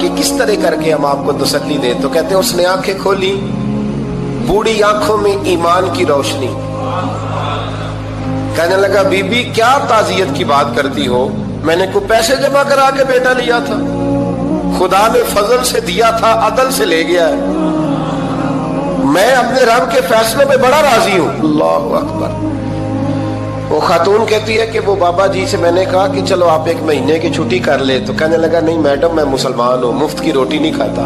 کہ کس طرح کر کے ہم آپ کو تسلی دیں. تو کہتے ہیں اس نے آنکھیں کھولی, بوڑھی آنکھوں میں ایمان کی روشنی. کہنے لگا بی بی کیا تعزیت کی بات کرتی ہو, میں نے کوئی پیسے جمع کرا کے بیٹا لیا تھا, خدا نے فضل سے دیا تھا, عدل سے لے گیا ہے, میں اپنے رب کے فیصلوں پہ بڑا راضی ہوں. اللہ اکبر. وہ خاتون کہتی ہے کہ وہ بابا جی سے میں نے کہا کہ چلو آپ 1 مہینے کی چھٹی کر لے. تو کہنے لگا نہیں میڈم میں مسلمان ہوں, مفت کی روٹی نہیں کھاتا,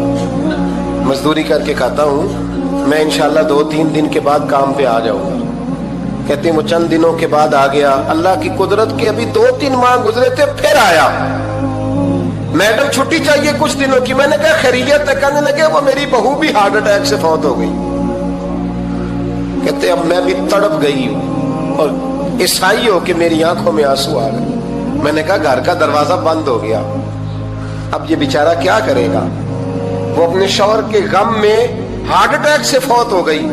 مزدوری کر کے کھاتا ہوں, میں انشاءاللہ 2-3 دن کے بعد کام پہ آ جاؤں گا. کہتے ہیں وہ چند دنوں کے بعد آ گیا. اللہ کی قدرت کے ابھی 2-3 ماہ گزرے تھے, پھر آیا. میڈم چھٹی چاہیے کچھ دنوں کی. میں نے کہا خیریت ہے. کہنے لگے وہ میری بہو بھی ہارٹ اٹیک سے فوت ہو گئی. کہتے اب میں بھی تڑپ گئی ہوں اور عیسائی ہو کہ میری آنکھوں میں آنسو آ گئے. میں نے کہا گھر کا دروازہ بند ہو گیا, اب یہ بیچارہ کیا کرے گا. وہ اپنے شوہر کے غم میں ہارٹ اٹیک سے فوت ہو گئی.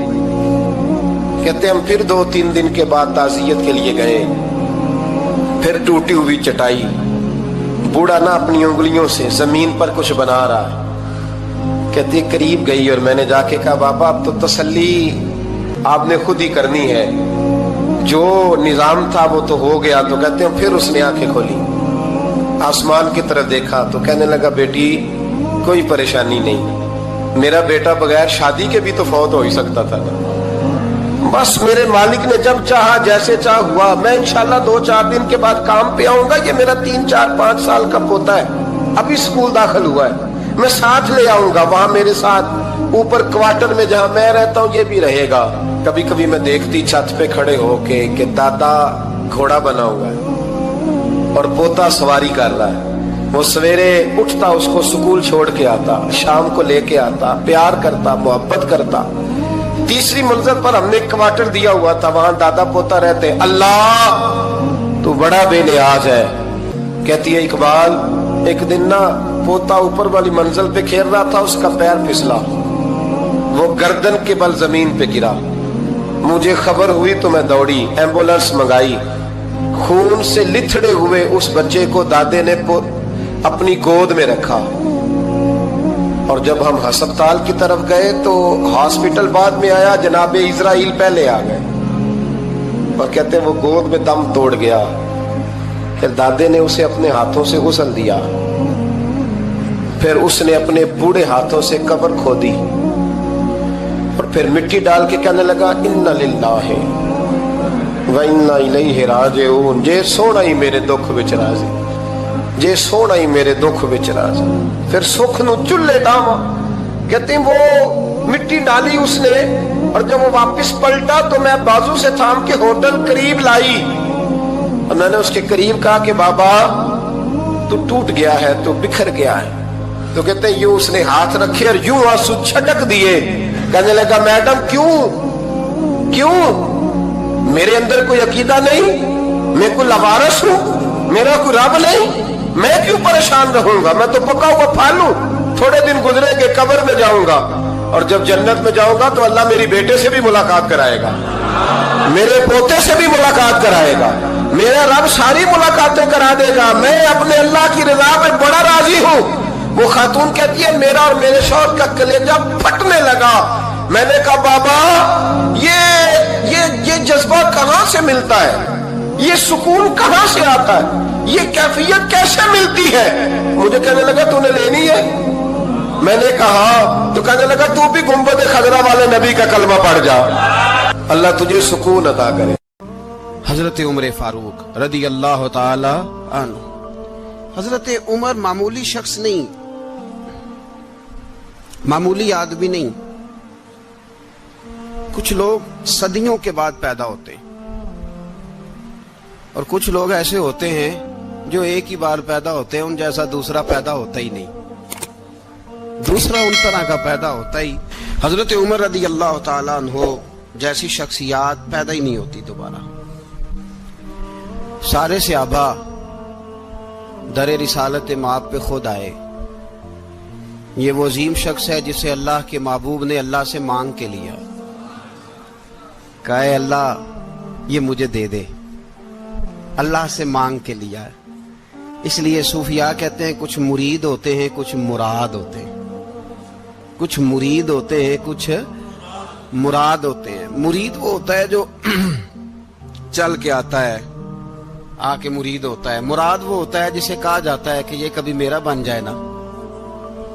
کہتے ہم پھر 2-3 دن کے بعد تعزیت کے لیے گئے. پھر ٹوٹی ہوئی چٹائی, بوڑھا نہ اپنی انگلیوں سے زمین پر کچھ بنا رہا ہے. کہتے قریب گئی اور میں نے جا کے کہا بابا اب تو تسلی آپ نے خود ہی کرنی ہے, جو نظام تھا وہ تو ہو گیا. تو کہتے ہیں پھر اس نے آنکھیں کھولی, آسمان کی طرف دیکھا تو کہنے لگا بیٹی کوئی پریشانی نہیں, میرا بیٹا بغیر شادی کے بھی تو فوت ہو ہی سکتا تھا نا, بس میرے مالک نے جب چاہا جیسے چاہ ہوا. میں انشاءاللہ 2-4 دن کے بعد کام پہ آؤں گا. یہ میرا 3-4-5 سال کا پوتا ہے, ابھی اسکول داخل ہوا ہے, میں ساتھ لے آؤں گا. وہاں میرے ساتھ اوپر کوارٹر میں جہاں میں رہتا ہوں یہ بھی رہے گا. کبھی کبھی میں دیکھتی چھت پہ کھڑے ہو کے کہ دادا گھوڑا بنا ہوا ہے اور پوتا سواری کر رہا ہے. وہ سویرے اٹھتا, اس کو سکول چھوڑ کے آتا, شام کو لے کے آتا, پیار کرتا, محبت کرتا. 3ری منزل پر ہم نے کوارٹر دیا ہوا تھا, وہاں دادا پوتا رہتے. اللہ تو بڑا بے نیاز ہے. کہتی ہے اقبال ایک دن نا پوتا اوپر والی منزل پہ کھیل رہا تھا, اس کا پیر پھسلا, وہ گردن کے بل زمین پہ گرا. مجھے خبر ہوئی تو میں دوڑی, ایمبولینس منگائی. خون سے لتھڑے ہوئے اس بچے کو دادے نے اپنی گود میں رکھا. اور جب ہم ہسپتال کی طرف گئے تو ہاسپٹل بعد میں آیا, جناب اسرائیل پہلے آ گئے اور کہتے ہیں وہ گود میں دم توڑ گیا. پھر دادے نے اسے اپنے ہاتھوں سے غسل دیا, پھر اس نے اپنے بوڑھے ہاتھوں سے قبر کھودی اور پھر مٹی ڈال کے کہنے لگا انا للہ و انا الیہ راجعون. جے سونا ہی میرے دکھ وچ راضی, جے سونا ہی میرے دکھ وچ راضی. پھر سکھ نو چلے ڈاواں. کہتے ہیں وہ مٹی ڈالی اس نے, اور جب وہ واپس پلٹا تو میں بازو سے تھام کے ہوٹل قریب لائی اور میں نے اس کے قریب کہا کہ بابا تو ٹوٹ گیا ہے, تو بکھر گیا ہے. تو کہتے ہیں یوں اس نے ہاتھ رکھے اور یوں آنسو چھٹک دیے. کہنے لگا میڈم کیوں میرے اندر کوئی عقیدہ نہیں, میں کوئی لوارث ہوں, میرا کوئی رب نہیں, میں کیوں پریشان رہوں گا, میں تو پکا ہوا پھل ہوں. تھوڑے دن گزرے کہ قبر میں جاؤں گا, اور جب جنت میں جاؤں گا تو اللہ میری بیٹے سے بھی ملاقات کرائے گا, میرے پوتے سے بھی ملاقات کرائے گا, میرا رب ساری ملاقاتیں کرا دے گا. میں اپنے اللہ کی رضا پہ بڑا راضی ہوں. وہ خاتون کہتی ہے میرا اور میرے شوہر کا کلیجہ پھٹنے لگا. میں نے کہا بابا یہ جذبہ کہاں سے ملتا ہے, یہ سکون کہاں سے آتا ہے, یہ کیفیت کیسے ملتی ہے. مجھے کہنے لگا تو نے لینی ہے. میں نے کہا تو کہنے لگا تو بھی گنبد خضرا والے نبی کا کلمہ پڑھ جا, اللہ تجھے سکون عطا کرے. حضرت عمر فاروق رضی اللہ تعالی عنہ. حضرت عمر معمولی شخص نہیں, معمولی آدمی نہیں. کچھ لوگ صدیوں کے بعد پیدا ہوتے ہیں اور کچھ لوگ ایسے ہوتے ہیں جو ایک ہی بار پیدا ہوتے ہیں, ان جیسا دوسرا پیدا ہوتا ہی نہیں, دوسرا ان طرح کا پیدا ہوتا ہی. حضرت عمر رضی اللہ تعالیٰ عنہ جیسی شخصیات پیدا ہی نہیں ہوتی دوبارہ. سارے صحابہ در رسالت مآب پہ خود آئے. یہ وہ عظیم شخص ہے جسے اللہ کے محبوب نے اللہ سے مانگ کے لیا, کہا اے اللہ یہ مجھے دے دے. اللہ سے مانگ کے لیا ہے. اس لیے صوفیاء کہتے ہیں کچھ مرید ہوتے ہیں کچھ مراد ہوتے ہیں. کچھ مرید ہوتے ہیں کچھ مراد ہوتے ہیں. مرید وہ ہوتا ہے جو چل کے آتا ہے آ کے مرید ہوتا ہے. مراد وہ ہوتا ہے جسے کہا جاتا ہے کہ یہ کبھی میرا بن جائے نا,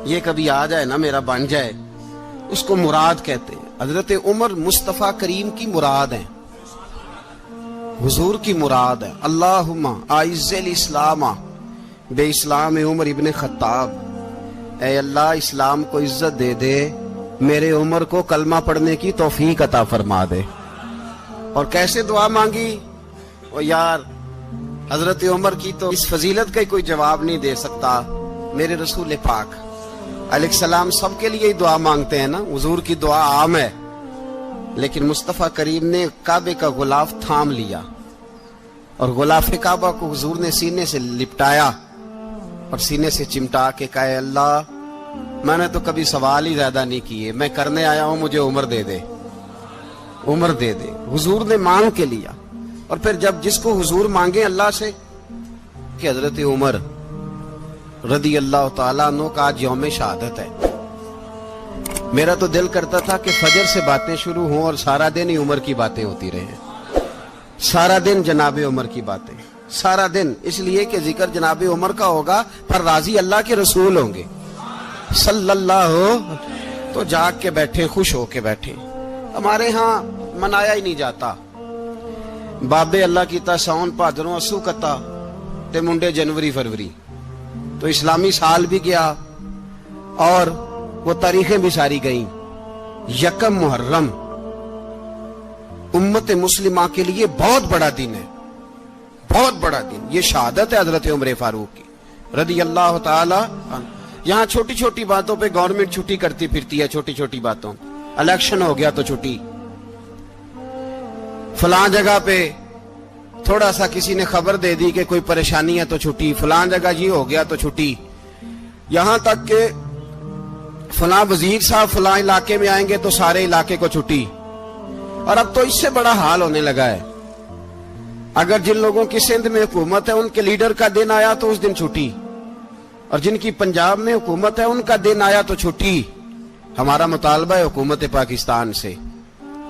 یہ کبھی آ جائے نا, میرا بن جائے, اس کو مراد کہتے ہیں. حضرت عمر مصطفیٰ کریم کی مراد ہیں, حضور کی مراد ہے. اللہم اعز الاسلام بے اسلام عمر ابن خطاب, اے اللہ اسلام کو عزت دے دے, میرے عمر کو کلمہ پڑھنے کی توفیق عطا فرما دے. اور کیسے دعا مانگی؟ او یار حضرت عمر کی تو اس فضیلت کا کوئی جواب نہیں دے سکتا. میرے رسول پاک علیہ السلام سب کے لیے ہی دعا مانگتے ہیں نا, حضور کی دعا عام ہے, لیکن مصطفیٰ کریم نے کعبے کا غلاف تھام لیا اور غلاف کعبہ کو حضور نے سینے سے لپٹایا اور سینے سے چمٹا کے کہا, اے اللہ میں نے تو کبھی سوال ہی زیادہ نہیں کیے, میں کرنے آیا ہوں, مجھے عمر دے دے, عمر دے دے. حضور نے مانگ کے لیا. اور پھر جب جس کو حضور مانگے اللہ سے کہ حضرت عمر رضی اللہ تعالیٰ عنہ کا آج یوم شہادت ہے, میرا تو دل کرتا تھا کہ فجر سے باتیں شروع ہوں اور سارا دن ہی عمر کی باتیں ہوتی رہیں, سارا دن جناب عمر کی باتیں, سارا دن. اس لیے کہ ذکر جناب عمر کا ہوگا پر راضی اللہ کے رسول ہوں گے صلی اللہ, تو جاگ کے بیٹھے, خوش ہو کے بیٹھے. ہمارے ہاں منایا ہی نہیں جاتا. بابے اللہ کیتا ساؤن بھادروں اسو کتا تے منڈے جنوری فروری, تو اسلامی سال بھی گیا اور وہ تاریخیں بھی ساری گئیں. یکم محرم امت مسلمہ کے لیے بہت بڑا دن ہے, بہت بڑا دن. یہ شہادت ہے حضرت عمر فاروق کی رضی اللہ تعالی عنہ. یہاں چھوٹی چھوٹی باتوں پہ گورنمنٹ چھٹی کرتی پھرتی ہے, چھوٹی چھوٹی باتوں. الیکشن ہو گیا تو چھٹی, فلاں جگہ پہ تھوڑا سا کسی نے خبر دے دی کہ کوئی پریشانی ہے تو چھٹی, فلاں جگہ یہ ہو گیا تو چھٹی. یہاں تک کہ فلاں وزیر صاحب فلاں علاقے میں آئیں گے تو سارے علاقے کو چھٹی. اور اب تو اس سے بڑا حال ہونے لگا ہے, اگر جن لوگوں کی سندھ میں حکومت ہے ان کے لیڈر کا دن آیا تو اس دن چھٹی, اور جن کی پنجاب میں حکومت ہے ان کا دن آیا تو چھٹی. ہمارا مطالبہ ہے حکومت پاکستان سے,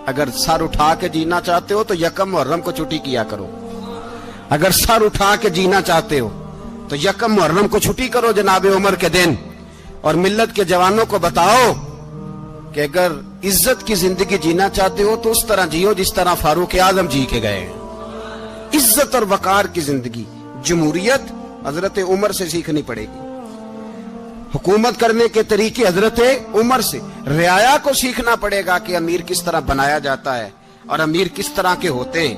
اگر سر اٹھا کے جینا چاہتے ہو تو یکم محرم کو چھٹی کیا کرو. اگر سر اٹھا کے جینا چاہتے ہو تو یکم محرم کو چھٹی کرو جناب عمر کے دن. اور ملت کے جوانوں کو بتاؤ کہ اگر عزت کی زندگی جینا چاہتے ہو تو اس طرح جیو جس طرح فاروق اعظم جی کے گئے ہیں. عزت اور وقار کی زندگی. جمہوریت حضرت عمر سے سیکھنی پڑے گی, حکومت کرنے کے طریقے حضرت عمر سے. رعایا کو سیکھنا پڑے گا کہ امیر کس طرح بنایا جاتا ہے اور امیر کس طرح کے ہوتے ہیں.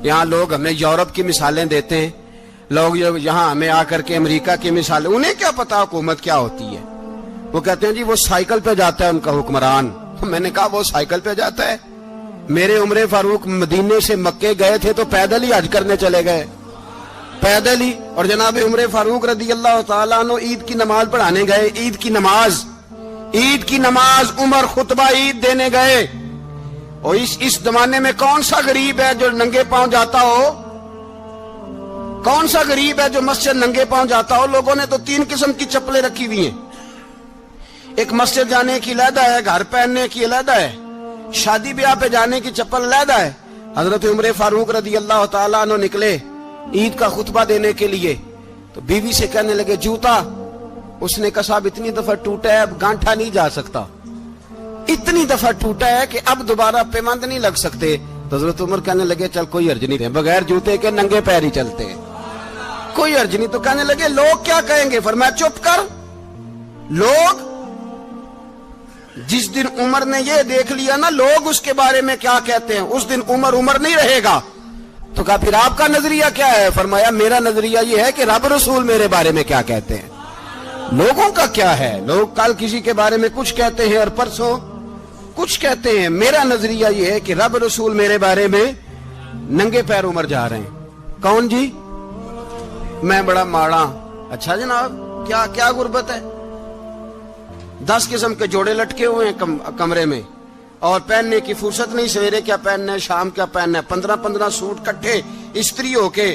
یہاں لوگ ہمیں یورپ کی مثالیں دیتے ہیں, لوگ یہاں ہمیں آ کر کے امریکہ کی مثالیں, انہیں کیا پتا حکومت کیا ہوتی ہے. وہ کہتے ہیں جی وہ سائیکل پہ جاتا ہے ان کا حکمران. میں نے کہا وہ سائیکل پہ جاتا ہے؟ میرے عمر فاروق مدینے سے مکے گئے تھے تو پیدل ہی حج کرنے چلے گئے, پیدل ہی. اور جناب عمر فاروق رضی اللہ تعالیٰ عنہ عید کی نماز پڑھانے گئے. عید کی نماز عمر خطبہ عید دینے گئے. اور اس زمانے میں کون سا غریب ہے جو ننگے پاؤں جاتا ہو؟ کون سا غریب ہے جو مسجد ننگے پاؤں جاتا ہو؟ لوگوں نے تو 3 قسم کی چپلیں رکھی ہوئی ہیں. ایک مسجد جانے کی علیحدہ ہے, گھر پہننے کی علیحدہ ہے, شادی بیاہ پہ جانے کی چپل علیحدہ ہے. حضرت عمر فاروق رضی اللہ تعالیٰ عنہ نکلے عید کا خطبہ دینے کے لیے تو بیوی سے کہنے لگے جوتا. اس نے کہا صاحب اتنی دفعہ ٹوٹا ہے اب گانٹھا نہیں جا سکتا, اتنی دفعہ ٹوٹا ہے کہ اب دوبارہ پیمند نہیں لگ سکتے. تو حضرت عمر کہنے لگے چل کوئی حرج نہیں, بغیر جوتے کے ننگے پیر ہی چلتے ہیں, کوئی حرج نہیں. تو کہنے لگے لوگ کیا کہیں گے؟ فرمایا چپ کر. لوگ جس دن عمر نے یہ دیکھ لیا نا لوگ اس کے بارے میں کیا کہتے ہیں, اس دن عمر نہیں رہے گا. تو کہا پھر آپ کا نظریہ کیا ہے؟ فرمایا میرا نظریہ یہ ہے کہ رب رسول میرے بارے میں کیا کہتے ہیں. لوگوں کا کیا ہے؟ لوگ کل کسی کے بارے میں کچھ کہتے ہیں اور پرسوں کچھ کہتے ہیں. میرا نظریہ یہ ہے کہ رب رسول میرے بارے میں ننگے پیر عمر جا رہے ہیں. کون جی؟ میں بڑا ماڑا. اچھا جناب کیا غربت ہے؟ 10 قسم کے جوڑے لٹکے ہوئے ہیں کمرے میں اور پہننے کی فرصت نہیں. سویرے کیا پہننا ہے, شام کیا پہننا ہے, 15 سوٹ کٹھے استری ہو کے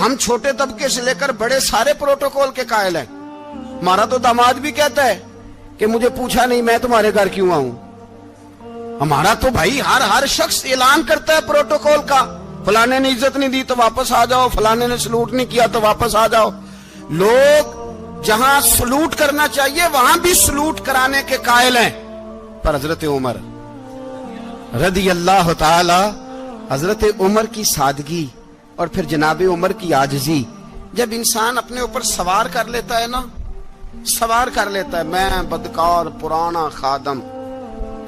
ہم چھوٹے طبقے سے لے کر بڑے سارے پروٹوکول کے قائل ہیں. ہمارا تو داماد بھی کہتا ہے کہ مجھے پوچھا نہیں میں تمہارے گھر کیوں آؤں. ہمارا تو بھائی ہر شخص اعلان کرتا ہے پروٹوکول کا. فلانے نے عزت نہیں دی تو واپس آ جاؤ, فلانے نے سلوٹ نہیں کیا تو واپس آ جاؤ. لوگ جہاں سلوٹ کرنا چاہیے وہاں بھی سلوٹ کرانے کے قائل ہیں. پر حضرت عمر رضی اللہ تعالی, حضرت عمر کی سادگی اور پھر جناب عمر کی عاجزی, جب انسان اپنے اوپر سوار کر لیتا ہے نا, سوار کر لیتا ہے, میں بدکار پرانا خادم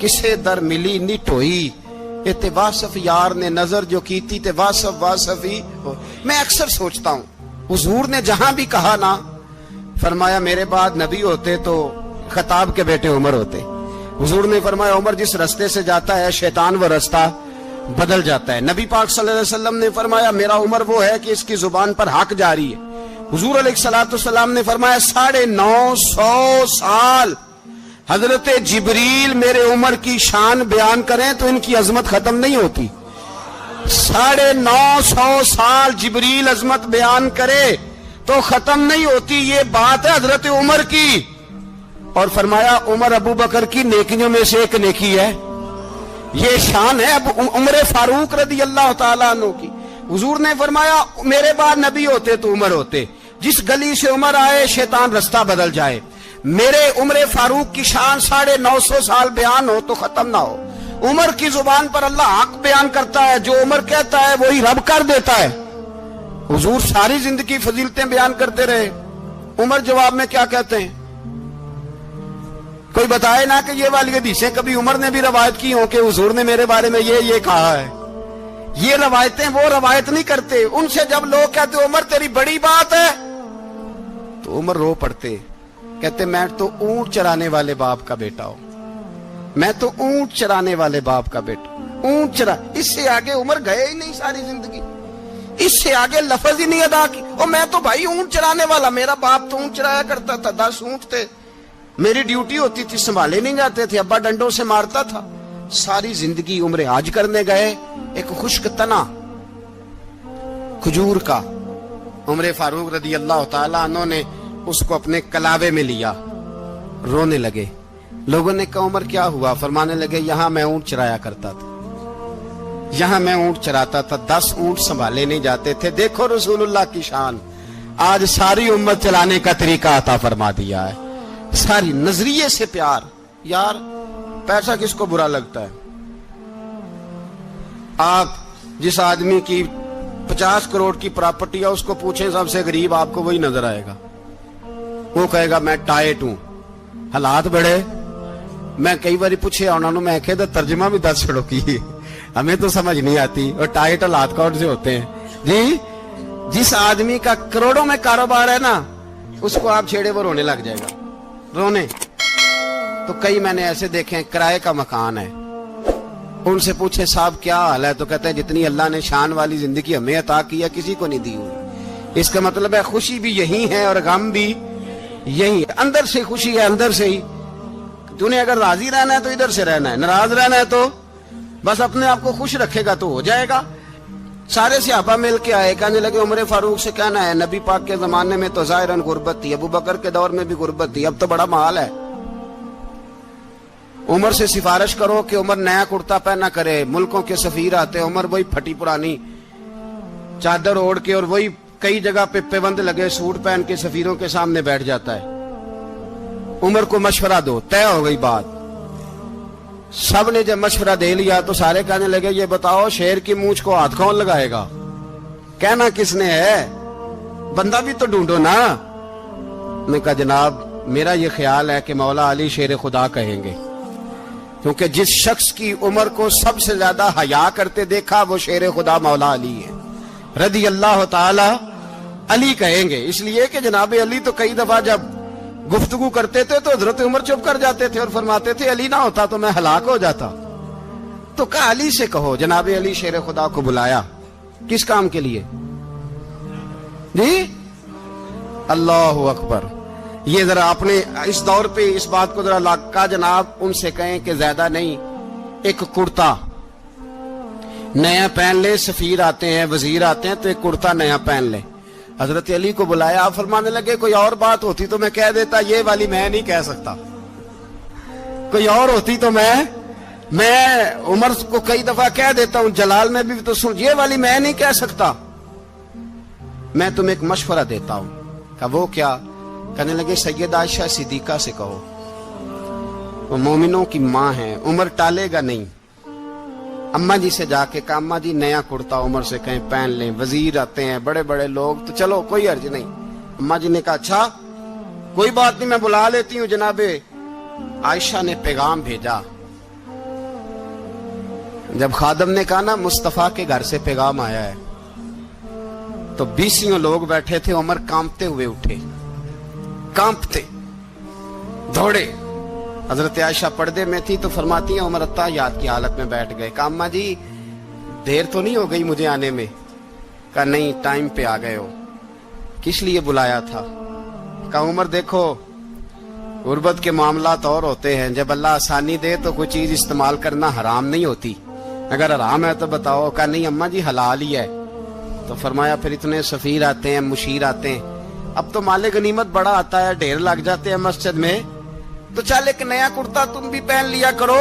کسے در ملی نٹ ہوئی, تے واصف یار نے نظر جو کی تھی تے واصف ہی. میں اکثر سوچتا ہوں حضور نے جہاں بھی کہا نا, فرمایا میرے بعد نبی ہوتے تو خطاب کے بیٹے عمر ہوتے. حضور نے فرمایا عمر جس رستے سے جاتا ہے شیطان وہ رستہ بدل جاتا ہے. نبی پاک صلی اللہ علیہ وسلم نے فرمایا میرا عمر وہ ہے کہ اس کی زبان پر حق جاری ہے. حضور علیہ الصلوۃ والسلام نے فرمایا 950 سال حضرت جبریل میرے عمر کی شان بیان کریں تو ان کی عظمت ختم نہیں ہوتی. 950 سال جبریل عظمت بیان کرے تو ختم نہیں ہوتی. یہ بات ہے حضرت عمر کی. اور فرمایا عمر ابو بکر کی نیکیوں میں سے ایک نیکی ہے. یہ شان ہے اب عمر فاروق رضی اللہ تعالیٰ عنہ کی. حضور نے فرمایا میرے بعد نبی ہوتے تو عمر ہوتے, جس گلی سے عمر آئے شیطان رستہ بدل جائے. میرے عمر فاروق کی شان 950 سال بیان ہو تو ختم نہ ہو. عمر کی زبان پر اللہ حق بیان کرتا ہے, جو عمر کہتا ہے وہی رب کر دیتا ہے. حضور ساری زندگی فضیلتیں بیان کرتے رہے, عمر جواب میں کیا کہتے ہیں؟ کوئی بتائے نا کہ یہ والی حدیثیں کبھی عمر نے بھی روایت کی ہوں کہ حضور نے میرے بارے میں یہ کہا ہے. یہ روایتیں وہ روایت نہیں کرتے. ان سے جب لوگ کہتے عمر تیری بڑی بات ہے تو عمر رو پڑتے, کہتے میں تو اونٹ چرانے والے باپ کا بیٹا ہوں, میں تو اونٹ چرانے والے باپ کا بیٹا. اونٹ چرا, اس سے آگے عمر گئے ہی نہیں ساری زندگی, اس سے آگے لفظ ہی نہیں ادا کی. اور میں تو بھائی اونٹ چرانے والا, میرا باپ تو اونٹ چرایا کرتا تھا, 10 اونٹ تھے, میری ڈیوٹی ہوتی تھی, سنبھالے نہیں جاتے تھے, ابا ڈنڈوں سے مارتا تھا. ساری زندگی عمر حج کرنے گئے, ایک خشک تنا کھجور کا عمر فاروق رضی اللہ تعالیٰ عنہ نے اس کو اپنے کلاوے میں لیا, رونے لگے. لوگوں نے کہا عمر کیا ہوا؟ فرمانے لگے یہاں میں اونٹ چرایا کرتا تھا, یہاں میں اونٹ چراتا تھا, 10 اونٹ سنبھالے نہیں جاتے تھے. دیکھو رسول اللہ کی شان, آج ساری امت چلانے کا طریقہ عطا فرما دیا ہے. ساری نظریے سے پیار. یار پیسہ کس کو برا لگتا ہے؟ آپ جس آدمی کی 50 کروڑ کی پراپرٹی ہے اس کو پوچھیں سب سے غریب, آپ کو وہی نظر آئے گا. وہ کہے گا میں ٹائٹ ہوں, حالات بڑے. میں کئی بار پوچھے انہوں نے, میں کہتا ترجمہ بھی 10 چھڑوں کی, ہمیں تو سمجھ نہیں آتی. اور ٹائٹ حالات کون سے ہوتے ہیں جی؟ جس آدمی کا کروڑوں میں کاروبار ہے نا, اس کو آپ چھیڑے وہ رونے لگ جائے گا, رونے. تو کئی میں نے ایسے دیکھے ہیں کرائے کا مکان ہے, ان سے پوچھے صاحب کیا حال ہے, تو کہتے ہیں جتنی اللہ نے شان والی زندگی ہمیں عطا کی ہے کسی کو نہیں دی ہوئی. اس کا مطلب ہے خوشی بھی یہی ہے اور غم بھی یہی ہے. اندر سے خوشی ہے, اندر سے ہی. تو نے اگر راضی رہنا ہے تو ادھر سے رہنا ہے, ناراض رہنا ہے تو بس اپنے آپ کو خوش رکھے گا تو ہو جائے گا. سارے صحابہ مل کے آئے, کہنے لگے عمر فاروق سے کہنا ہے نبی پاک کے زمانے میں تو ظاہراً غربت تھی, ابو بکر کے دور میں بھی غربت تھی, اب تو بڑا مال ہے. عمر سے سفارش کرو کہ عمر نیا کرتا پہنا کرے. ملکوں کے سفیر آتے, عمر وہی پھٹی پرانی چادر اوڑھ کے اور وہی کئی جگہ پہ پیوند لگے سوٹ پہن کے سفیروں کے سامنے بیٹھ جاتا ہے. عمر کو مشورہ دو, طے ہو گئی بات. سب نے جب مشورہ دے لیا تو سارے کہنے لگے یہ بتاؤ شیر کی مونچھ کو ہاتھ کون لگائے گا؟ کہنا کس نے ہے, بندہ بھی تو ڈھونڈو نا. میں کہا جناب میرا یہ خیال ہے کہ مولا علی شیر خدا کہیں گے, کیونکہ جس شخص کی عمر کو سب سے زیادہ حیا کرتے دیکھا وہ شیر خدا مولا علی ہے رضی اللہ تعالی علی کہیں گے. اس لیے کہ جناب علی تو کئی دفعہ جب گفتگو کرتے تھے تو حضرت عمر چپ کر جاتے تھے اور فرماتے تھے علی نہ ہوتا تو میں ہلاک ہو جاتا. تو کہا علی سے کہو. جناب علی شیر خدا کو بلایا, کس کام کے لیے جی؟ اللہ اکبر. یہ ذرا اپنے اس دور پہ اس بات کو ذرا لاکا جناب ان سے کہیں کہ زیادہ نہیں, ایک کرتا نیا پہن لے. سفیر آتے ہیں, وزیر آتے ہیں تو ایک کرتا نیا پہن لے. حضرت علی کو بلایا, آپ فرمانے لگے کوئی اور بات ہوتی تو میں کہہ دیتا, یہ والی میں نہیں کہہ سکتا. کوئی اور ہوتی تو میں عمر کو کئی دفعہ کہہ دیتا ہوں, جلال میں بھی تو سن, یہ والی میں نہیں کہہ سکتا. میں تمہیں ایک مشورہ دیتا ہوں. کہا وہ کیا؟ کہنے لگے سیدہ عائشہ صدیقہ سے کہو, وہ مومنوں کی ماں ہیں, عمر ٹالے گا نہیں. اماں جی سے جا کے کہا اماں جی نیا کرتا عمر سے کہیں پہن لیں, وزیر آتے ہیں, بڑے بڑے لوگ, تو چلو کوئی حرج نہیں. اماں جی نے کہا اچھا کوئی بات نہیں, میں بلا لیتی ہوں. جناب عائشہ نے پیغام بھیجا. جب خادم نے کہا نا مصطفیٰ کے گھر سے پیغام آیا ہے, تو 20 لوگ بیٹھے تھے. عمر کانپتے ہوئے اٹھے, کانپتے دوڑے. حضرت عائشہ پردے میں تھی تو فرماتی ہیں عمر اتحیات کی حالت میں بیٹھ گئے. کہا اماں جی دیر تو نہیں ہو گئی مجھے آنے میں؟ کہا نہیں, ٹائم پہ آ گئے ہو. کس لیے بلایا تھا؟ کہا عمر دیکھو غربت کے معاملات اور ہوتے ہیں, جب اللہ آسانی دے تو کوئی چیز استعمال کرنا حرام نہیں ہوتی, اگر حرام ہے تو بتاؤ. کہا نہیں اماں جی حلال ہی ہے. تو فرمایا پھر اتنے سفیر آتے ہیں, مشیر آتے ہیں, اب تو مال غنیمت بڑا آتا ہے, ڈھیر لگ جاتے ہیں مسجد میں, تو چل ایک نیا کرتا تم بھی پہن لیا کرو,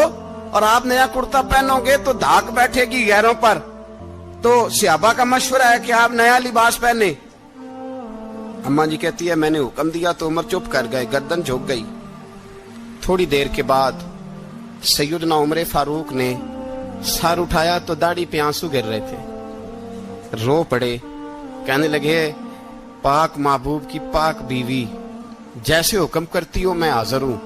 اور آپ نیا کرتا پہنو گے تو دھاک بیٹھے گی غیروں پر. تو صحابہ کا مشورہ ہے کہ آپ نیا لباس پہنے. اماں جی کہتی ہے میں نے حکم دیا تو عمر چپ کر گئے, گردن جھک گئی. تھوڑی دیر کے بعد سیدنا عمر فاروق نے سر اٹھایا تو داڑھی پہ آنسو گر رہے تھے, رو پڑے. کہنے لگے پاک محبوب کی پاک بیوی, جیسے حکم کرتی ہو میں حاضر ہوں,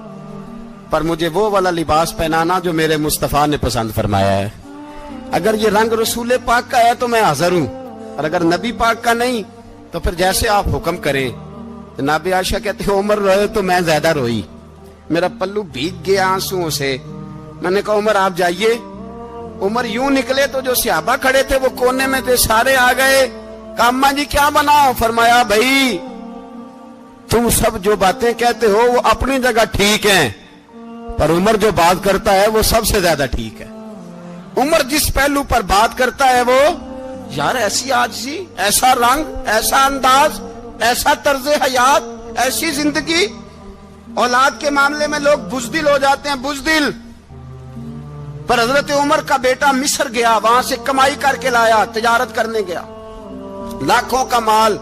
پر مجھے وہ والا لباس پہنانا جو میرے مصطفیٰ نے پسند فرمایا ہے. اگر یہ رنگ رسول پاک کا ہے تو میں حاضر ہوں, اور اگر نبی پاک کا نہیں تو پھر جیسے آپ حکم کریں. جناب عائشہ کہتے ہیں عمر روئے تو میں زیادہ روئی, میرا پلو بھیگ گیا آنسوؤں سے. میں نے کہا عمر آپ جائیے. عمر یوں نکلے تو جو صحابہ کھڑے تھے وہ کونے میں تھے, سارے آ گئے. کہا اماں جی کیا بناؤ؟ فرمایا بھائی تم سب جو باتیں کہتے ہو وہ اپنی جگہ ٹھیک ہیں, پر عمر جو بات کرتا ہے وہ سب سے زیادہ ٹھیک ہے. عمر جس پہلو پر بات کرتا ہے وہ, یار ایسی عاجزی, ایسا رنگ, ایسا انداز, ایسا طرز حیات, ایسی زندگی. اولاد کے معاملے میں لوگ بزدل ہو جاتے ہیں, بزدل. پر حضرت عمر کا بیٹا مصر گیا, وہاں سے کمائی کر کے لایا, تجارت کرنے گیا, لاکھوں کا مال.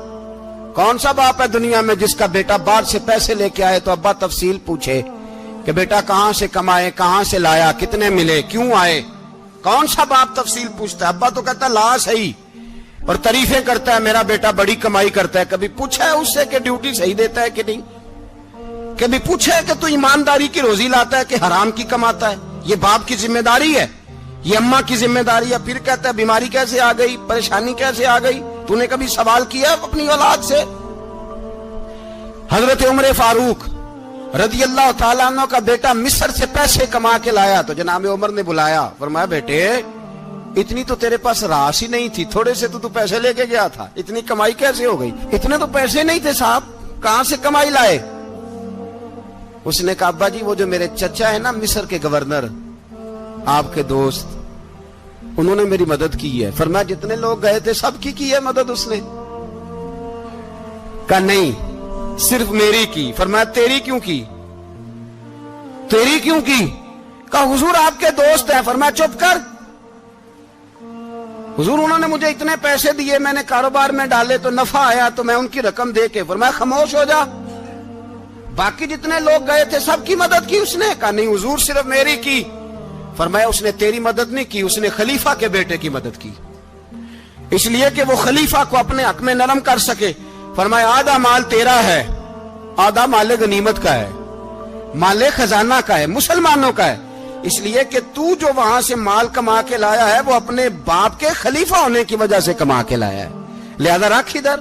کون سا باپ ہے دنیا میں جس کا بیٹا باہر سے پیسے لے کے آئے تو ابا تفصیل پوچھے کہ بیٹا کہاں سے کمائے, کہاں سے لایا, کتنے ملے, کیوں آئے؟ کون سا باپ تفصیل پوچھتا ہے؟ ابا تو کہتا ہے لا صحیح, اور تعریفیں کرتا ہے میرا بیٹا بڑی کمائی کرتا ہے. کبھی پوچھا ہے اس سے کہ ڈیوٹی صحیح دیتا ہے کہ نہیں؟ کبھی پوچھا ہے کہ تو ایمانداری کی روزی لاتا ہے کہ حرام کی کماتا ہے؟ یہ باپ کی ذمہ داری ہے, یہ اماں کی ذمہ داری ہے. پھر کہتا ہے بیماری کیسے آ گئی, پریشانی کیسے آ گئی, تو نے کبھی سوال کیا اپنی اولاد سے؟ حضرت عمر فاروق رضی اللہ تعالیٰ عنہ کا بیٹا مصر سے پیسے کما کے لایا تو جناب عمر نے بلایا, فرمایا بیٹے اتنی تو تیرے پاس راس ہی نہیں تھی, تھوڑے سے تو پیسے لے کے گیا تھا, اتنی کمائی کیسے ہو گئی؟ اتنے تو پیسے نہیں تھے صاحب, کہاں سے کمائی لائے؟ اس نے کہا ابا جی وہ جو میرے چچا ہے نا مصر کے گورنر, آپ کے دوست, انہوں نے میری مدد کی ہے. فرمایا جتنے لوگ گئے تھے سب کی ہے مدد اس نے؟ کہا نہیں صرف میری کی. فرمایا تیری کیوں کی؟ تیری کیوں کی؟ کہا حضور آپ کے دوست ہیں. فرمایا چپ کر, حضور انہوں نے مجھے اتنے پیسے دیے, میں نے کاروبار میں ڈالے تو نفع آیا تو میں ان کی رقم دے کے. فرمایا خاموش ہو جا, باقی جتنے لوگ گئے تھے سب کی مدد کی اس نے؟ کہا نہیں حضور صرف میری کی. فرمایا اس نے تیری مدد نہیں کی, اس نے خلیفہ کے بیٹے کی مدد کی, اس لیے کہ وہ خلیفہ کو اپنے حق میں نرم کر سکے. فرمایا آدھا مال تیرا ہے, آدھا مال غنیمت کا ہے, مال خزانہ کا ہے, مسلمانوں کا ہے, اس لیے کہ تو جو وہاں سے مال کما کے لایا ہے وہ اپنے باپ کے خلیفہ ہونے کی وجہ سے کما کے لایا ہے, لہذا رکھ ادھر.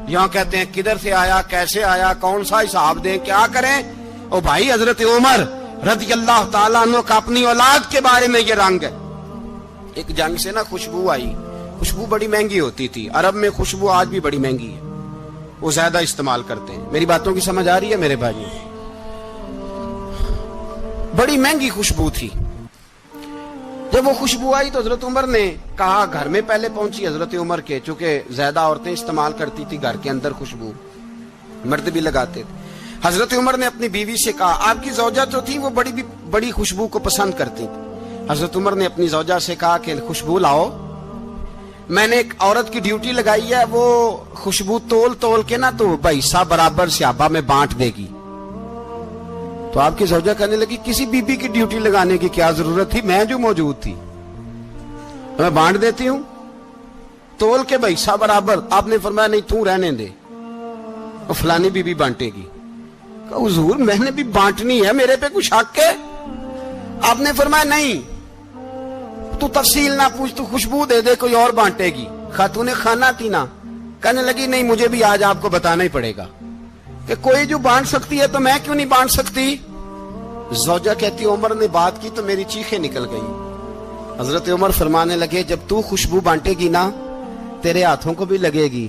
یہاں کہتے ہیں کدھر سے آیا, کیسے آیا, کون سا حساب دیں, کیا کریں؟ او بھائی حضرت عمر رضی اللہ تعالیٰ عنہ کا اپنی اولاد کے بارے میں یہ رنگ ہے. ایک جنگ سے نا خوشبو آئی, خوشبو بڑی مہنگی ہوتی تھی, عرب میں خوشبو آج بھی بڑی مہنگی ہے, وہ زیادہ استعمال کرتے ہیں. میری باتوں کی سمجھ آ رہی ہے میرے بھائی؟ بڑی مہنگی خوشبو تھی. جب وہ خوشبو آئی تو حضرت عمر نے کہا, گھر میں پہلے پہنچی حضرت عمر کے, چونکہ زیادہ عورتیں استعمال کرتی تھی گھر کے اندر خوشبو, مرد بھی لگاتے تھے. حضرت عمر نے اپنی بیوی سے کہا, آپ کی زوجہ جو تھی وہ بڑی خوشبو کو پسند کرتی تھی. حضرت عمر نے اپنی زوجہ سے کہا کہ خوشبو لاؤ, میں نے ایک عورت کی ڈیوٹی لگائی ہے, وہ خوشبو تول کے نا تو حصہ برابر صحابہ میں بانٹ دے گی. تو آپ کی زوجہ کہنے لگی, کسی بی بی کی ڈیوٹی لگانے کی کیا ضرورت تھی, میں جو موجود تھی میں بانٹ دیتی ہوں تول کے حصہ برابر. آپ نے فرمایا نہیں تو رہنے دے, اور فلانی بی بی بانٹے گی. کہا حضور میں نے بھی بانٹنی ہے, میرے پہ کچھ حق ہے؟ آپ نے فرمایا نہیں, تو تفصیل نہ پوچھ, تو خوشبو دے دے, کوئی اور بانٹے گی. خاتون خانہ تھی نا, کہنے لگی نہیں مجھے بھی آج آپ کو بتانا ہی پڑے گا کہ کوئی جو بانٹ سکتی ہے تو میں کیوں نہیں بانٹ سکتی. زوجہ کہتی عمر نے بات کی تو میری چیخیں نکل گئی. حضرت عمر فرمانے لگے, جب تو خوشبو بانٹے گی نا تیرے ہاتھوں کو بھی لگے گی,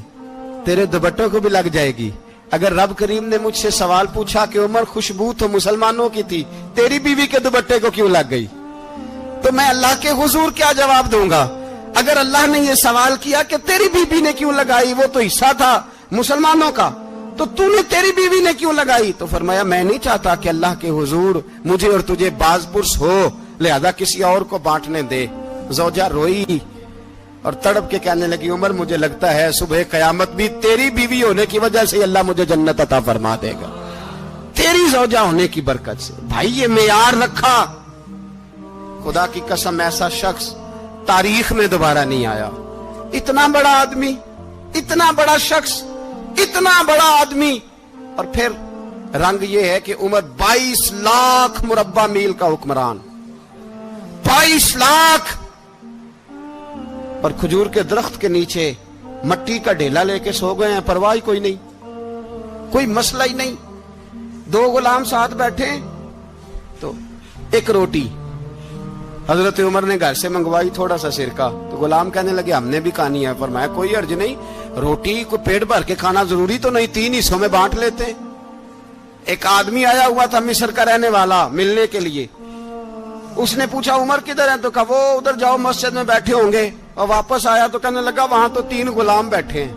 تیرے دوپٹوں کو بھی لگ جائے گی. اگر رب کریم نے مجھ سے سوال پوچھا کہ عمر خوشبو تو مسلمانوں کی تھی, تیری بیوی کے دوپٹے کو کیوں لگ گئی, تو میں اللہ کے حضور کیا جواب دوں گا؟ اگر اللہ نے یہ سوال کیا کہ تیری بیوی نے کیوں لگائی, وہ تو حصہ تھا مسلمانوں کا, تو تو نے تیری بیوی نے کیوں لگائی؟ تو فرمایا میں نہیں چاہتا کہ اللہ کے حضور مجھے اور تجھے باز پرس ہو, لہذا کسی اور کو بانٹنے دے. زوجہ روئی اور تڑپ کے کہنے لگی, عمر مجھے لگتا ہے صبح قیامت بھی تیری بیوی ہونے کی وجہ سے اللہ مجھے جنت عطا فرما دے گا, تیری زوجہ ہونے کی برکت سے. بھائی یہ معیار رکھا, خدا کی قسم ایسا شخص تاریخ میں دوبارہ نہیں آیا. اتنا بڑا آدمی, اتنا بڑا شخص, اتنا بڑا آدمی, اور پھر رنگ یہ ہے کہ عمر 22 لاکھ مربع میل کا حکمران, 22 لاکھ, اور کھجور کے درخت کے نیچے مٹی کا ڈھیلا لے کے سو گئے ہیں, پرواہ کوئی نہیں, کوئی مسئلہ ہی نہیں. 2 غلام ساتھ بیٹھے تو ایک روٹی حضرت عمر نے گھر سے منگوائی, تھوڑا سا سرکہ, تو غلام کہنے لگے ہم نے بھی کھانی ہے. فرمایا کوئی حرج نہیں, روٹی کو پیٹ بھر کے کھانا ضروری تو نہیں, 3 حصوں میں بانٹ لیتے. ایک آدمی آیا ہوا تھا مصر کا رہنے والا ملنے کے لیے, اس نے پوچھا عمر کدھر ہیں, تو کہا وہ ادھر جاؤ مسجد میں بیٹھے ہوں گے. اور واپس آیا تو کہنے لگا وہاں تو 3 غلام بیٹھے ہیں,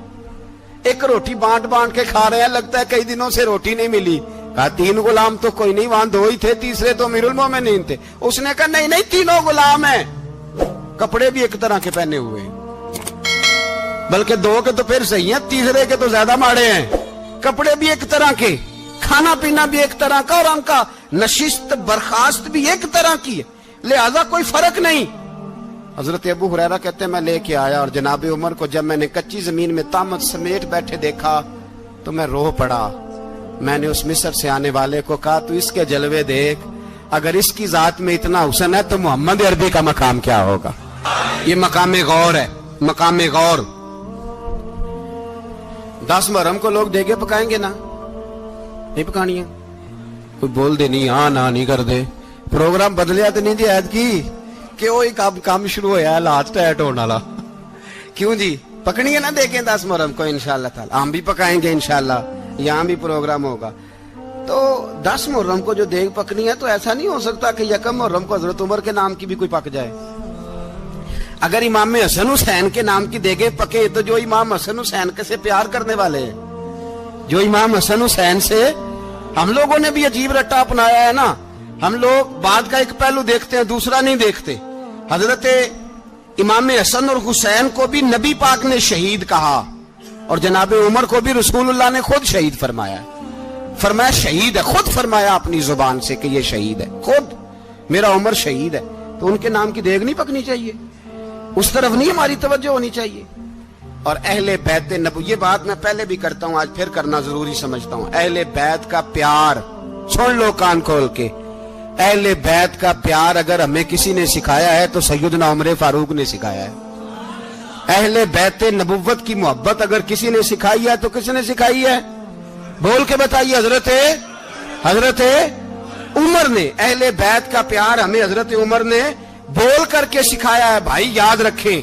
ایک روٹی بانٹ کے کھا رہے ہیں, لگتا ہے کئی دنوں سے روٹی نہیں ملی. کہا 3 غلام تو کوئی نہیں, وہاں 2 ہی تھے, تیسرے تو امیر المومنین تھے. اس نے کہا نہیں 3 غلام ہیں, کپڑے بھی ایک طرح کے پہنے ہوئے ہیں, بلکہ 2 کے تو پھر صحیح ہیں, تیسرے کے تو زیادہ ماڑے ہیں. کپڑے بھی ایک طرح کے, کھانا پینا بھی ایک طرح کا, اور ان کا نشست برخاست بھی ایک طرح کی ہے, لہذا کوئی فرق نہیں. حضرت ابو ہریرہ کہتے ہیں میں لے کے آیا, اور جناب عمر کو جب میں نے کچی زمین میں تامت سمیٹ بیٹھے دیکھا تو میں رو پڑا. میں نے اس مصر سے آنے والے کو کہا تو اس کے جلوے دیکھ, اگر اس کی ذات میں اتنا حسن ہے تو محمد عربی کا مقام کیا ہوگا. یہ مقام غور ہے, مقام غور. 10 محرم کو لوگ دیگے پکائیں گے نا, نہیں پکانی ہے, کوئی بول دے نہیں, ہاں نہ نہیں کر دے, پروگرام بدلیا تو نہیں دی عید کی کہ وہی کام شروع ہوا ہے لاسٹ ٹائٹ ہونے والا. کیوں جی پکنی ہے نا دیکھیں 10 محرم کو انشاءاللہ تعالی, ہم بھی پکائیں گے انشاءاللہ, یہاں بھی پروگرام ہوگا. تو 10 محرم کو جو دیگ پکنی ہے تو ایسا نہیں ہو سکتا کہ 1 محرم کو حضرت عمر کے نام کی بھی کوئی پک جائے. اگر امام حسن حسین کے نام کی دیگیں پکے تو جو امام حسن حسین کے سے پیار کرنے والے ہیں, جو امام حسن حسین سے, ہم لوگوں نے بھی عجیب رٹا اپنایا ہے نا, ہم لوگ بات کا ایک پہلو دیکھتے ہیں دوسرا نہیں دیکھتے. حضرت امام حسن اور حسین کو بھی نبی پاک نے شہید کہا, اور جناب عمر کو بھی رسول اللہ نے خود شہید فرمایا. فرمایا شہید ہے, خود فرمایا اپنی زبان سے کہ یہ شہید ہے, خود میرا عمر شہید ہے. تو ان کے نام کی دیگ نہیں پکنی چاہیے, اس طرف نہیں ہماری توجہ ہونی چاہیے. اور اہل بیت نبو, یہ بات میں پہلے بھی کرتا ہوں, آج پھر کرنا ضروری سمجھتا ہوں. اہل بیت کا پیار سن لو کان کھول کے, اہل بیت کا پیار اگر ہمیں کسی نے سکھایا ہے تو سیدنا عمر فاروق نے سکھایا ہے. اہل بیت نبوت کی محبت اگر کسی نے سکھائی ہے تو کس نے سکھائی ہے؟ بول کے بتائیے. حضرت عمر نے. اہل بیت کا پیار ہمیں حضرت عمر نے بول کر کے سکھایا ہے. بھائی یاد رکھیں,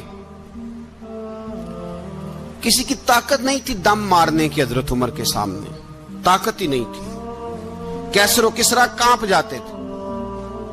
کسی کی طاقت نہیں تھی دم مارنے کی حضرت عمر کے سامنے, طاقت ہی نہیں تھی. کیسر و کسرا کانپ جاتے تھے,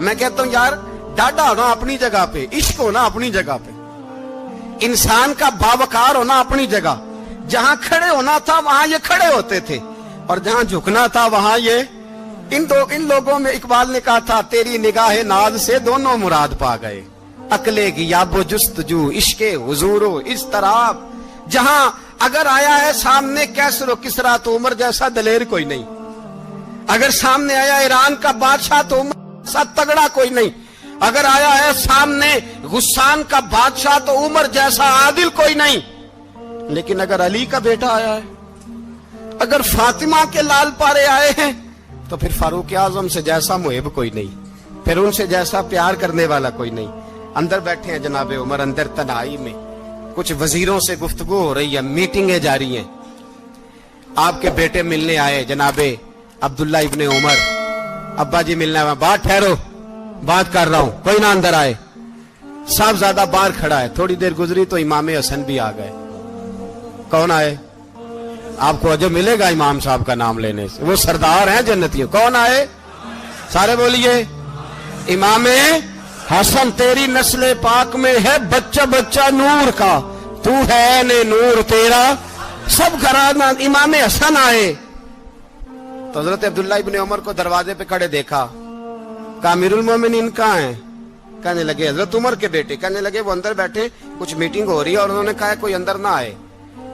میں کہتا ہوں یار ڈاڈا ہونا اپنی جگہ پہ، عشق ہونا اپنی جگہ پہ، انسان کا باوقار ہونا اپنی جگہ، جہاں کھڑے ہونا تھا وہاں یہ کھڑے ہوتے تھے، اور جہاں جھکنا تھا وہاں یہ ان لوگوں میں اقبال نے کہا تھا تیری نگاہ ناز سے دونوں مراد پا گئے، عقلے کی یاب و جستجو، عشق حضور و اضطراب، جہاں اگر آیا ہے سامنے کیسر و کسرا تو عمر جیسا دلیر کوئی نہیں، اگر سامنے آیا ایران کا بادشاہ تو عمر جیسا تگڑا کوئی نہیں، اگر آیا ہے سامنے غسان کا بادشاہ تو عمر جیسا عادل کوئی نہیں، لیکن اگر علی کا بیٹا آیا ہے، اگر فاطمہ کے لال پارے آئے ہیں تو پھر فاروق اعظم سے جیسا محب کوئی نہیں، پھر ان سے جیسا پیار کرنے والا کوئی نہیں۔ اندر بیٹھے ہیں جناب عمر، اندر تنہائی میں کچھ وزیروں سے گفتگو ہو رہی ہے، میٹنگیں جاری ہیں، آپ کے بیٹے ملنے آئے جناب عبداللہ ابن عمر، ابا جی ملنا ہے، بات ٹھہرو بات کر رہا ہوں، کوئی نہ اندر آئے، صاحبزادہ باہر کھڑا ہے، تھوڑی دیر گزری تو امام حسن بھی آ گئے۔ کون آئے؟ آپ کو عجب ملے گا امام صاحب کا نام لینے سے، وہ سردار ہیں جنتیوں۔ کون آئے؟ سارے بولیے، امام حسن تیری نسل پاک میں ہے بچہ بچہ نور کا، تو ہے نے نور تیرا سب گھرانہ۔ امام حسن آئے تو حضرت عبداللہ ابن عمر کو دروازے پہ کھڑے دیکھا، کہا امیر المومنین کہاں ہیں؟ کہنے لگے حضرت عمر کے بیٹے۔ کہنے لگے وہ اندر بیٹھے، کچھ میٹنگ ہو رہی ہے اور انہوں نے کہا کوئی اندر نہ آئے،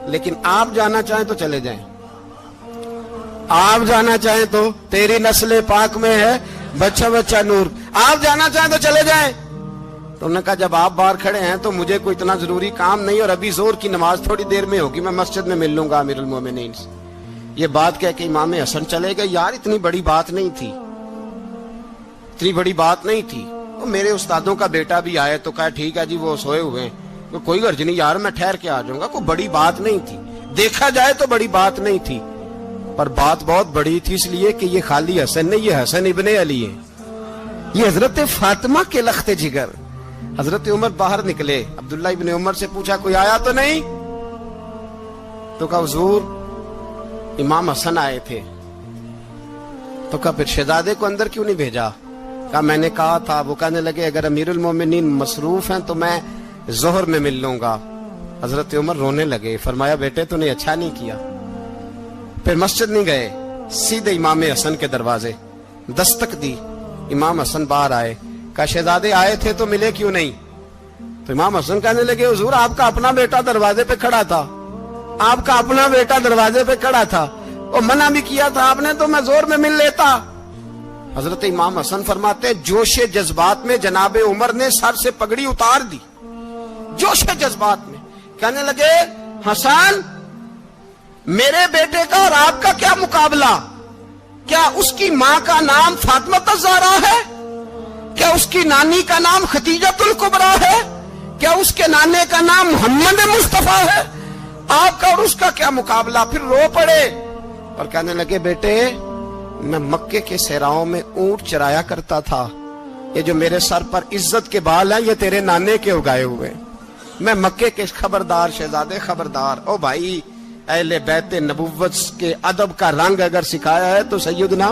لیکن آپ جانا چاہیں تو چلے جائیں، آپ جانا چاہیں تو، تیری نسل پاک میں ہے بچہ بچہ نور، آپ جانا چاہیں تو چلے جائیں۔ تو انہوں نے کہا جب آپ باہر کھڑے ہیں تو مجھے کوئی اتنا ضروری کام نہیں، اور ابھی زور کی نماز تھوڑی دیر میں ہوگی، میں مسجد میں مل لوں گا امیر المومنین سے۔ یہ بات کہہ کہ امام حسن چلے گئے۔ یار اتنی بڑی بات نہیں تھی، اتنی بڑی بات نہیں تھی، وہ میرے استادوں کا بیٹا بھی آئے تو کہا ٹھیک ہے جی وہ سوئے ہوئے ہیں، کوئی غرض نہیں یار میں ٹھہر کے آ جاؤں گا، کوئی بڑی بات نہیں تھی، دیکھا جائے تو بڑی بات نہیں تھی، پر بات بہت بڑی تھی، اس لیے کہ یہ خالی حسن نہیں، یہ حسن ابن علی ہے، یہ حضرت فاطمہ کے لخت جگر۔ حضرت عمر باہر نکلے، عبداللہ ابن عمر سے پوچھا کوئی آیا تو نہیں؟ تو کہا حضور امام حسن آئے تھے۔ تو کہا پھر شہزادے کو اندر کیوں نہیں بھیجا؟ کہا میں نے کہا تھا۔ وہ کہنے لگے اگر امیر المومنین مصروف ہیں تو میں ظہر میں مل لوں گا۔ حضرت عمر رونے لگے، فرمایا بیٹے تو نے اچھا نہیں کیا۔ پھر مسجد نہیں گئے، سیدھے امام حسن کے دروازے دستک دی، امام حسن باہر آئے، کہا شہزادے آئے تھے تو ملے کیوں نہیں؟ تو امام حسن کہنے لگے حضور آپ کا اپنا بیٹا دروازے پہ کھڑا تھا، آپ کا اپنا بیٹا دروازے پہ کھڑا تھا، اور منع بھی کیا تھا آپ نے تو میں زور میں مل لیتا۔ حضرت امام حسن فرماتے جوش جذبات میں جناب عمر نے سر سے پگڑی اتار دی، جوش جذبات میں کہنے لگے حسن میرے بیٹے کا اور آپ کا کیا مقابلہ؟ کیا اس کی ماں کا نام فاطمہ الزہرا ہے؟ کیا اس کی نانی کا نام خدیجۃ الکبریٰ ہے؟ کیا اس کے نانے کا نام محمد مصطفیٰ ہے؟ آپ کا اور اس کا کیا مقابلہ؟ پھر رو پڑے اور کہنے لگے بیٹے میں مکے کے صحراؤں میں اونٹ چرایا کرتا تھا، یہ جو میرے سر پر عزت کے بال ہیں یہ تیرے نانے کے اگائے ہوئے، میں مکے کے خبردار شہزادے خبردار۔ او بھائی اہل بیت نبوت کے ادب کا رنگ اگر سکھایا ہے تو سیدنا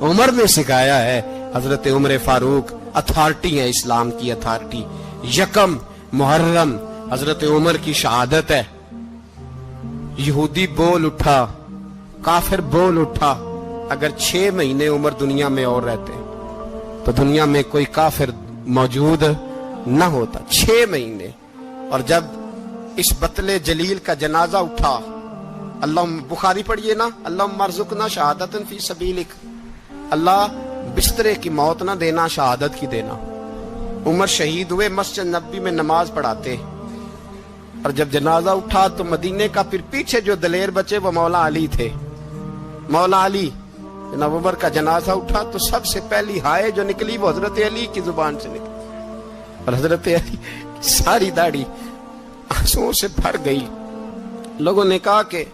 عمر نے سکھایا ہے۔ حضرت عمر فاروق اتھارٹی ہے، اسلام کی اتھارٹی۔ یکم محرم حضرت عمر کی شہادت ہے۔ یہودی بول اٹھا، کافر بول اٹھا، اگر 6 مہینے عمر دنیا میں اور رہتے تو دنیا میں کوئی کافر موجود نہ ہوتا۔ 6 مہینے۔ اور جب اس بطل جلیل کا جنازہ اٹھا، اللہ بخاری پڑھیے نا، اللہم ارزقنا شہادتا فی سبیلک، اللہ بسترے کی موت نہ دینا، شہادت کی دینا۔ عمر شہید ہوئے، مسجد نبوی میں نماز پڑھاتے، اور جب جنازہ اٹھا تو مدینے کا پھر پیچھے جو دلیر بچے وہ مولا علی تھے۔ مولا علی جناب عمر کا جنازہ اٹھا تو سب سے پہلی ہائے جو نکلی وہ حضرت علی کی زبان سے نکلی، اور حضرت علی ساری داڑھی آنسوؤں سے بھر گئی۔ لوگوں نے کہا کہ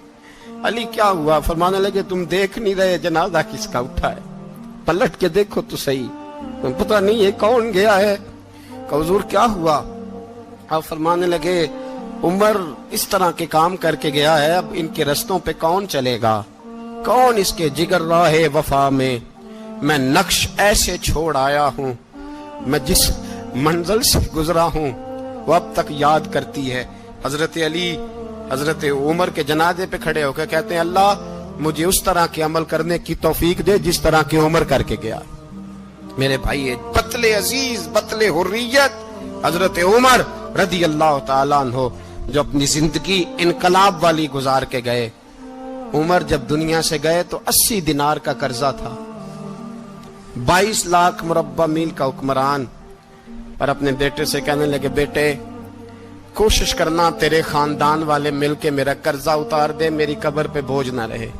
علی کیا ہوا؟ فرمانے لگے تم دیکھ نہیں رہے جنازہ کس کا اٹھا ہے، پلٹ کے دیکھو تو صحیح، تم پتہ نہیں یہ کون گیا ہے؟ کہ حضور کیا ہوا؟ آپ فرمانے لگے عمر اس طرح کے کام کر کے گیا ہے، اب ان کے رستوں پہ کون چلے گا؟ کون اس کے جگر راہ وفا میں؟ میں نقش ایسے چھوڑ آیا ہوں میں جس منزل سے گزرا ہوں وہ اب تک یاد کرتی ہے. حضرت علی حضرت عمر کے جنازے پہ کھڑے ہو کے کہتے ہیں اللہ مجھے اس طرح کے عمل کرنے کی توفیق دے جس طرح کی عمر کر کے گیا. میرے بھائی بطل عزیز بطل حریت حضرت عمر رضی اللہ تعالیٰ عنہ جو اپنی زندگی انقلاب والی گزار کے گئے. عمر جب دنیا سے گئے تو 80 دینار کا قرضہ تھا. 22 لاکھ مربع میل کا حکمران. پر اپنے بیٹے سے کہنے لگے بیٹے کوشش کرنا تیرے خاندان والے مل کے میرا قرضہ اتار دے, میری قبر پہ بوجھ نہ رہے.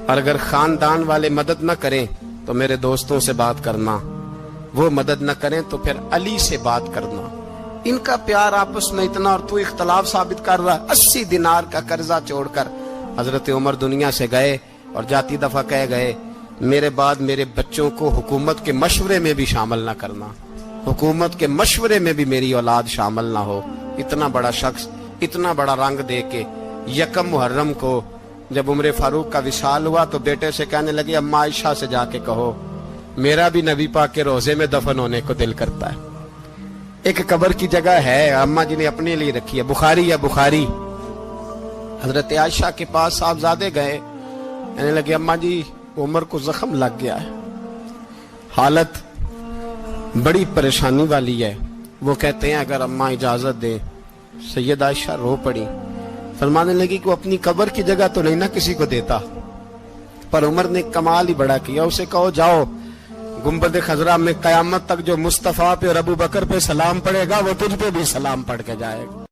اور اگر خاندان والے مدد نہ کریں تو میرے دوستوں سے بات کرنا, وہ مدد نہ کریں تو پھر علی سے بات کرنا. ان کا پیار آپس میں اتنا اور تو اختلاف ثابت کر رہا. 80 دینار کا قرضہ چھوڑ کر حضرت عمر دنیا سے گئے اور جاتی دفعہ کہہ گئے میرے بعد میرے بچوں کو حکومت کے مشورے میں بھی شامل نہ کرنا, حکومت کے مشورے میں بھی میری اولاد شامل نہ ہو. اتنا بڑا شخص اتنا بڑا رنگ دے کے یکم محرم کو جب عمر فاروق کا وصال ہوا تو بیٹے سے کہنے لگے اماں عائشہ سے جا کے کہو میرا بھی نبی پاک کے روزے میں دفن ہونے کو دل کرتا ہے. ایک قبر کی جگہ ہے اماں جی نے اپنے لیے رکھی ہے, بخاری یا بخاری. حضرت عائشہ کے پاس صاحبزادے گئے, کہنے لگے اماں جی عمر کو زخم لگ گیا ہے, حالت بڑی پریشانی والی ہے. وہ کہتے ہیں اگر اماں اجازت دیں. سید عائشہ رو پڑی, فرمانے لگی کہ وہ اپنی قبر کی جگہ تو نہیں نہ کسی کو دیتا, پر عمر نے کمال ہی بڑا کیا. اسے کہو جاؤ گنبد خضرا میں قیامت تک جو مصطفیٰ پہ اور ابو بکر پہ سلام پڑے گا وہ تجھ پہ بھی سلام پڑھ کے جائے گا.